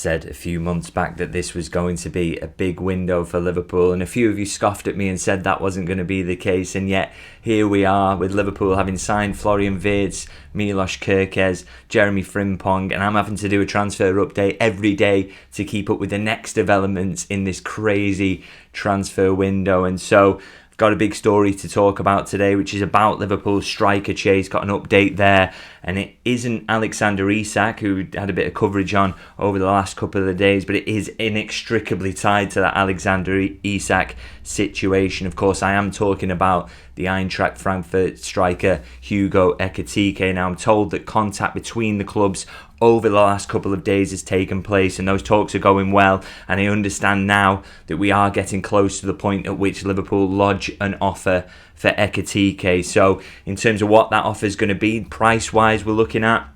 said a few months back that this was going to be a big window for Liverpool, and a few of you scoffed at me and said that wasn't going to be the case, and yet here we are with Liverpool having signed Florian Wirtz, Milos Kerkez, Jeremy Frimpong, and I'm having to do a transfer update every day to keep up with the next developments in this crazy transfer window. And so I've got a big story to talk about today, which is about Liverpool's striker chase. Got an update there, and it isn't Alexander Isak, who had a bit of coverage on over the last couple of days, but it is inextricably tied to that Alexander Isak situation. Of course, I am talking about the Eintracht Frankfurt striker Hugo Ekitike. Now, I'm told that contact between the clubs over the last couple of days has taken place, and those talks are going well, and I understand now that we are getting close to the point at which Liverpool lodge an offer for Ekitike. So in terms of what that offer is going to be, price-wise, we're looking at,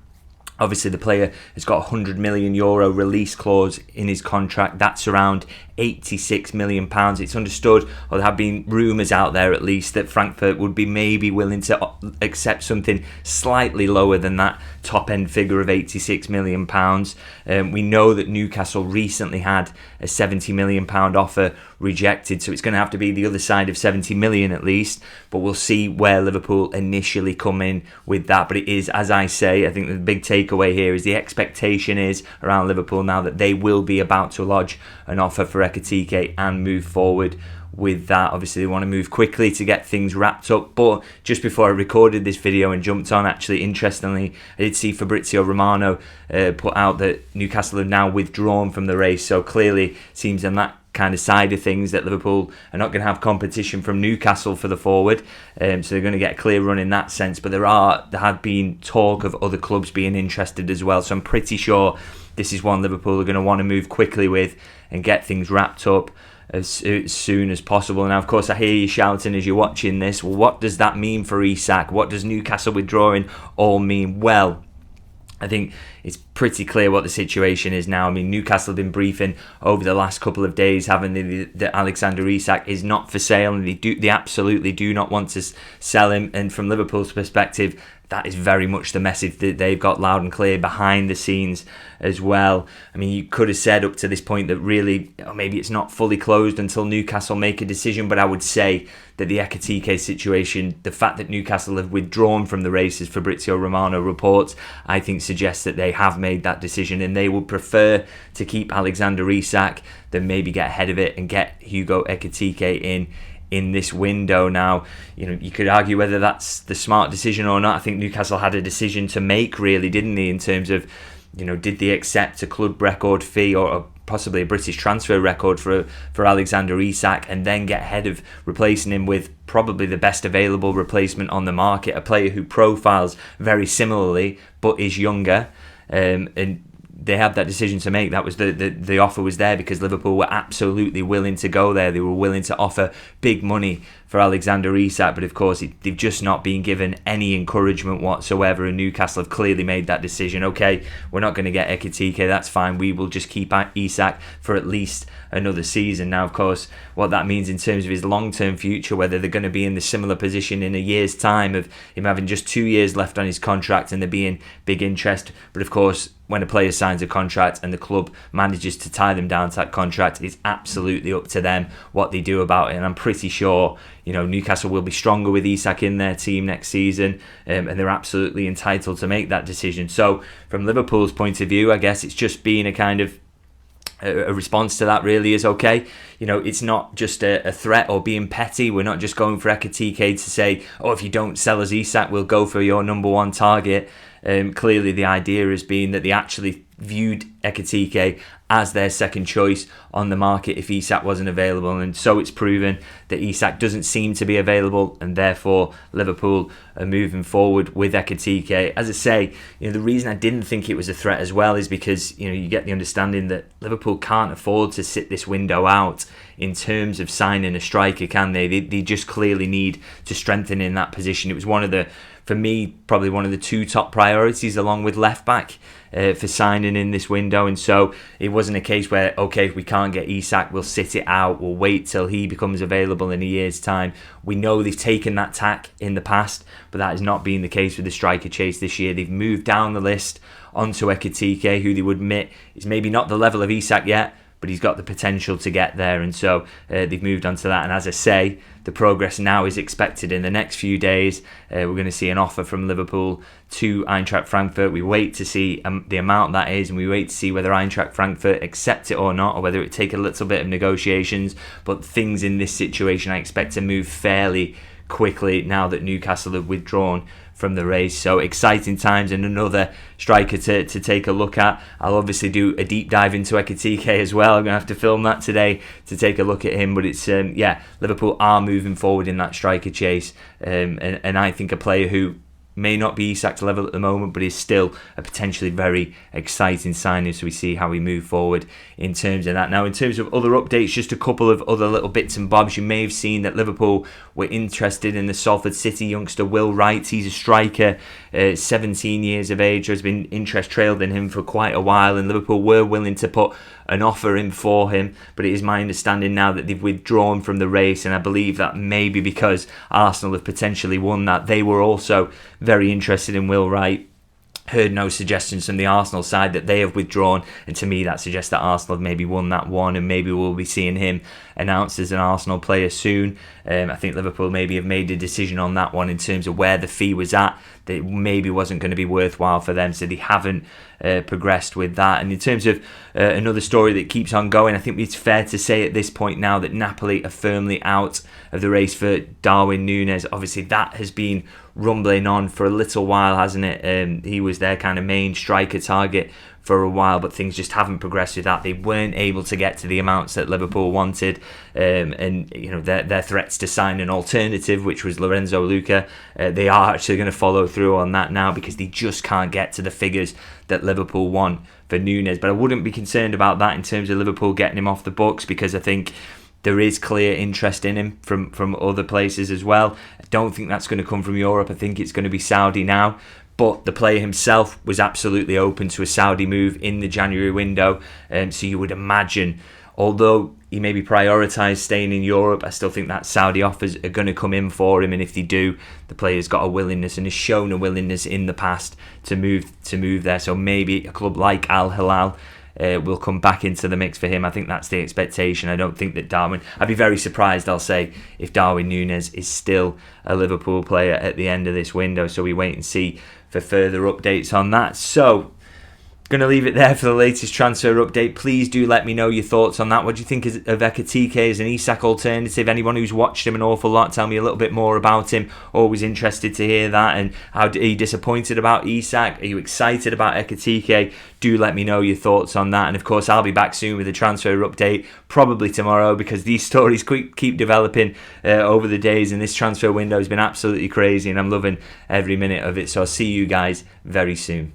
obviously the player has got a €100 million release clause in his contract. That's around £86 million. It's understood, or there have been rumours out there at least, that Frankfurt would be maybe willing to accept something slightly lower than that top end figure of £86 million. We know that Newcastle recently had a £70 million offer rejected, so it's going to have to be the other side of £70 million at least, but we'll see where Liverpool initially come in with that. But it is, as I say, I think the big takeaway here is the expectation is around Liverpool now that they will be about to lodge an offer for Ekitike and move forward with that. Obviously they want to move quickly to get things wrapped up, but just before I recorded this video and jumped on, actually interestingly, I did see Fabrizio Romano put out that Newcastle have now withdrawn from the race, so clearly seems on that kind of side of things that Liverpool are not going to have competition from Newcastle for the forward, so they're going to get a clear run in that sense. But there had been talk of other clubs being interested as well, so I'm pretty sure this is one Liverpool are going to want to move quickly with and get things wrapped up as soon as possible. Now, of course, I hear you shouting as you're watching this, well, what does that mean for Isak? What does Newcastle withdrawing all mean? Well, I think it's pretty clear what the situation is now. I mean, Newcastle have been briefing over the last couple of days, having that Alexander Isak is not for sale, and they absolutely do not want to sell him. And from Liverpool's perspective, that is very much the message that they've got loud and clear behind the scenes as well. I mean, you could have said up to this point that really, maybe it's not fully closed until Newcastle make a decision, but I would say that the Ekitike situation, the fact that Newcastle have withdrawn from the race, as Fabrizio Romano reports, I think suggests that they have made that decision and they would prefer to keep Alexander Isak than maybe get ahead of it and get Hugo Ekitike in this window. Now, you could argue whether that's the smart decision or not. I think Newcastle had a decision to make, really, didn't they, in terms of, did they accept a club record fee or possibly a British transfer record for Alexander Isak and then get ahead of replacing him with probably the best available replacement on the market, a player who profiles very similarly but is younger, and they had that decision to make. That was the offer was there because Liverpool were absolutely willing to go there. They were willing to offer big money for Alexander Isak, but of course they've just not been given any encouragement whatsoever, and Newcastle have clearly made that decision. Okay, we're not going to get Ekitike, that's fine, we will just keep Isak for at least another season. Now, of course, what that means in terms of his long-term future, whether they're going to be in the similar position in a year's time of him having just 2 years left on his contract and there being big interest, but of course when a player signs a contract and the club manages to tie them down to that contract, it's absolutely up to them what they do about it. And I'm pretty sure, Newcastle will be stronger with Isak in their team next season, and they're absolutely entitled to make that decision. So from Liverpool's point of view, I guess it's just been a kind of a response to that, really, is okay. It's not just a threat or being petty. We're not just going for Ekitike to say, if you don't sell us Isak, we'll go for your number one target. Clearly the idea has been that they actually viewed Ekitike as their second choice on the market if Isak wasn't available, and so it's proven that Isak doesn't seem to be available, and therefore Liverpool are moving forward with Ekitike. As I say, the reason I didn't think it was a threat as well is because you get the understanding that Liverpool can't afford to sit this window out in terms of signing a striker, can they? They just clearly need to strengthen in that position. It was one of the for me, probably one of the 2 top priorities along with left back for signing in this window. And so it wasn't a case where, okay, if we can't get Isak, we'll sit it out, we'll wait till he becomes available in a year's time. We know they've taken that tack in the past, but that has not been the case with the striker chase this year. They've moved down the list onto Ekitike, who they would admit is maybe not the level of Isak yet, but he's got the potential to get there. And so they've moved on to that. And as I say, the progress now is expected in the next few days. We're going to see an offer from Liverpool to Eintracht Frankfurt. We wait to see the amount that is, and we wait to see whether Eintracht Frankfurt accept it or not, or whether it take a little bit of negotiations. But things in this situation I expect to move fairly quickly now that Newcastle have withdrawn from the race. So exciting times, and another striker to take a look at. I'll obviously do a deep dive into Ekitike as well. I'm going to have to film that today to take a look at him. But it's Liverpool are moving forward in that striker chase, and I think a player who may not be Isak's level at the moment, but is still a potentially very exciting signing. So we see how we move forward in terms of that. Now, in terms of other updates, just a couple of other little bits and bobs. You may have seen that Liverpool were interested in the Salford City youngster Will Wright. He's a striker, 17 years of age. There's been interest trailed in him for quite a while, and Liverpool were willing to put an offer in for him, but it is my understanding now that they've withdrawn from the race, and I believe that maybe because Arsenal have potentially won that. They were also very interested in Will Wright. Heard no suggestions from the Arsenal side that they have withdrawn, and to me that suggests that Arsenal have maybe won that one, and maybe we'll be seeing him announced as an Arsenal player soon. I think Liverpool maybe have made a decision on that one in terms of where the fee was at, that it maybe wasn't going to be worthwhile for them, so they haven't progressed with that. And in terms of another story that keeps on going, I think it's fair to say at this point now that Napoli are firmly out of the race for Darwin Nunez. Obviously that has been rumbling on for a little while, hasn't it? He was their kind of main striker target for a while, but things just haven't progressed with that. They weren't able to get to the amounts that Liverpool wanted, and you know their threats to sign an alternative, which was Lorenzo Luca, they are actually going to follow through on that now, because they just can't get to the figures that Liverpool want for Nunez. But I wouldn't be concerned about that in terms of Liverpool getting him off the books, because I think there is clear interest in him from other places as well. I don't think that's going to come from Europe. I think it's going to be Saudi now. But the player himself was absolutely open to a Saudi move in the January window. So you would imagine, although he maybe prioritised staying in Europe, I still think that Saudi offers are going to come in for him. And if they do, the player's got a willingness and has shown a willingness in the past to move there. So maybe a club like Al Hilal will come back into the mix for him. I think that's the expectation. I don't think that I'd be very surprised, I'll say, if Darwin Nunez is still a Liverpool player at the end of this window. So we wait and see for further updates on that. So, going to leave it there for the latest transfer update. Please do let me know your thoughts on that. What do you think of Ekitike as an Isak alternative? Anyone who's watched him an awful lot, tell me a little bit more about him. Always interested to hear that. And are you disappointed about Isak? Are you excited about Ekitike? Do let me know your thoughts on that. And of course, I'll be back soon with a transfer update, probably tomorrow, because these stories keep developing over the days, and this transfer window has been absolutely crazy, and I'm loving every minute of it. So I'll see you guys very soon.